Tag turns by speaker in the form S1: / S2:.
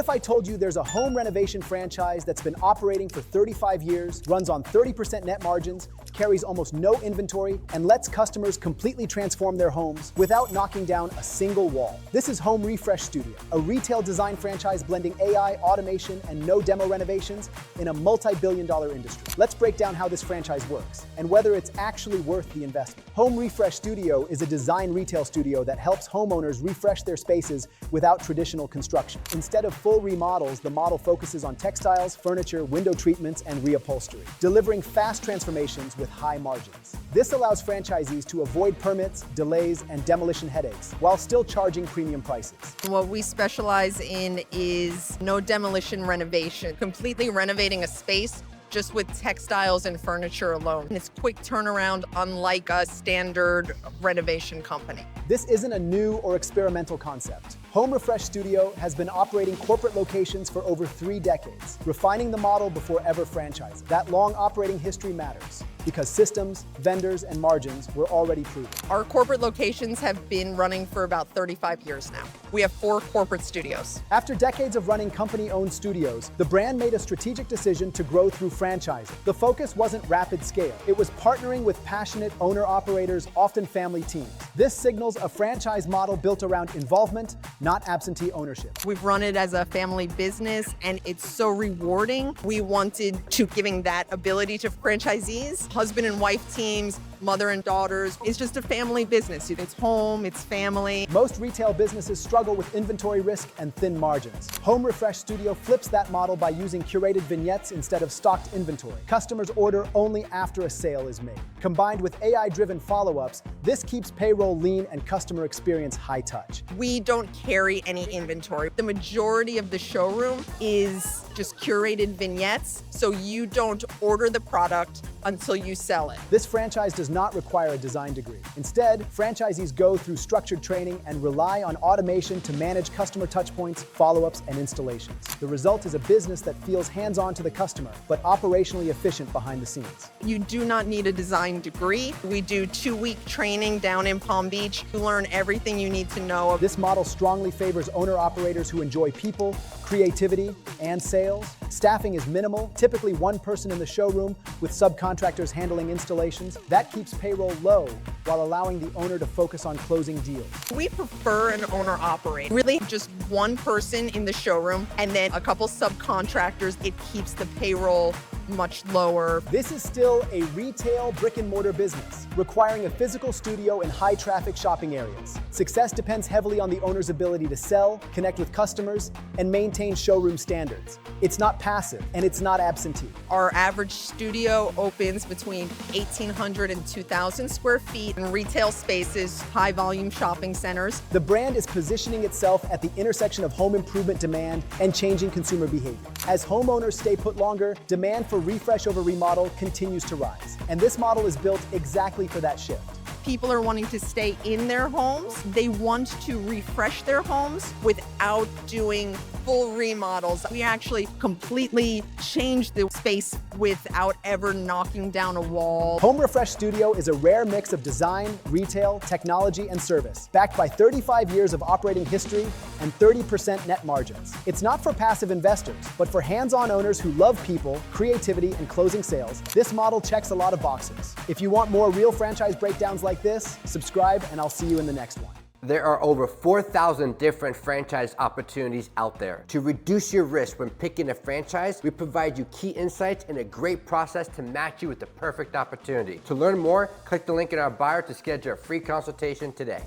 S1: if I told you there's a home renovation franchise that's been operating for 35 years, runs on 30% net margins, carries almost no inventory, and lets customers completely transform their homes without knocking down a single wall? This is Home Refresh Studio, a retail design franchise blending AI, automation, and no demo renovations in a multi-billion-dollar industry. Let's break down how this franchise works and whether it's actually worth the investment. Home Refresh Studio is a design retail studio that helps homeowners refresh their spaces without traditional construction. Instead of full remodels, the model focuses on textiles, furniture, window treatments, and reupholstery, delivering fast transformations with high margins. This allows franchisees to avoid permits, delays, and demolition headaches while still charging premium prices.
S2: What we specialize in is no demolition renovation, completely renovating a space just with textiles and furniture alone. And it's quick turnaround, unlike a standard renovation company.
S1: This isn't a new or experimental concept. Home Refresh Studio has been operating corporate locations for over 3 decades, refining the model before ever franchising. That long operating history matters because systems, vendors, and margins were already proven.
S2: Our corporate locations have been running for about 35 years now. We have 4 corporate studios.
S1: After decades of running company-owned studios, the brand made a strategic decision to grow through franchising. The focus wasn't rapid scale. It was partnering with passionate owner-operators, often family teams. This signals a franchise model built around involvement, not absentee ownership.
S2: We've run it as a family business, and it's so rewarding. We wanted to giving that ability to franchisees, husband and wife teams, mother and daughters. It's just a family business. It's home, it's family.
S1: Most retail businesses struggle with inventory risk and thin margins. Home Refresh Studio flips that model by using curated vignettes instead of stocked inventory. Customers order only after a sale is made. Combined with AI-driven follow-ups, this keeps payroll lean and customer experience high touch.
S2: We don't carry any inventory. The majority of the showroom is just curated vignettes, so you don't order the product until you sell it.
S1: This franchise does not require a design degree. Instead, franchisees go through structured training and rely on automation to manage customer touchpoints, follow-ups, and installations. The result is a business that feels hands-on to the customer, but operationally efficient behind the scenes.
S2: You do not need a design degree. We do 2-week training down in Palm Beach. You learn everything you need to know.
S1: This model strongly favors owner-operators who enjoy people, creativity, and sales. Staffing is minimal, typically 1 person in the showroom with subcontractors handling installations. That keeps payroll low while allowing the owner to focus on closing deals.
S2: We prefer an owner-operator. Really just 1 person in the showroom and then a couple subcontractors. It keeps the payroll much lower.
S1: This is still a retail brick-and-mortar business, requiring a physical studio in high-traffic shopping areas. Success depends heavily on the owner's ability to sell, connect with customers, and maintain showroom standards. It's not passive, and it's not absentee.
S2: Our average studio opens between 1,800 and 2,000 square feet in retail spaces, high-volume shopping centers.
S1: The brand is positioning itself at the intersection of home improvement demand and changing consumer behavior. As homeowners stay put longer, demand for refresh over remodel continues to rise. And this model is built exactly for that shift.
S2: People are wanting to stay in their homes. They want to refresh their homes without doing full remodels. We actually completely changed the space without ever knocking down a wall.
S1: Home Refresh Studio is a rare mix of design, retail, technology, and service, backed by 35 years of operating history and 30% net margins. It's not for passive investors, but for hands-on owners who love people, creativity, and closing sales. This model checks a lot of boxes. If you want more real franchise breakdowns like this, subscribe, and I'll see you in the next one.
S3: There are over 4,000 different franchise opportunities out there. To reduce your risk when picking a franchise, we provide you key insights and a great process to match you with the perfect opportunity. To learn more, click the link in our bio to schedule a free consultation today.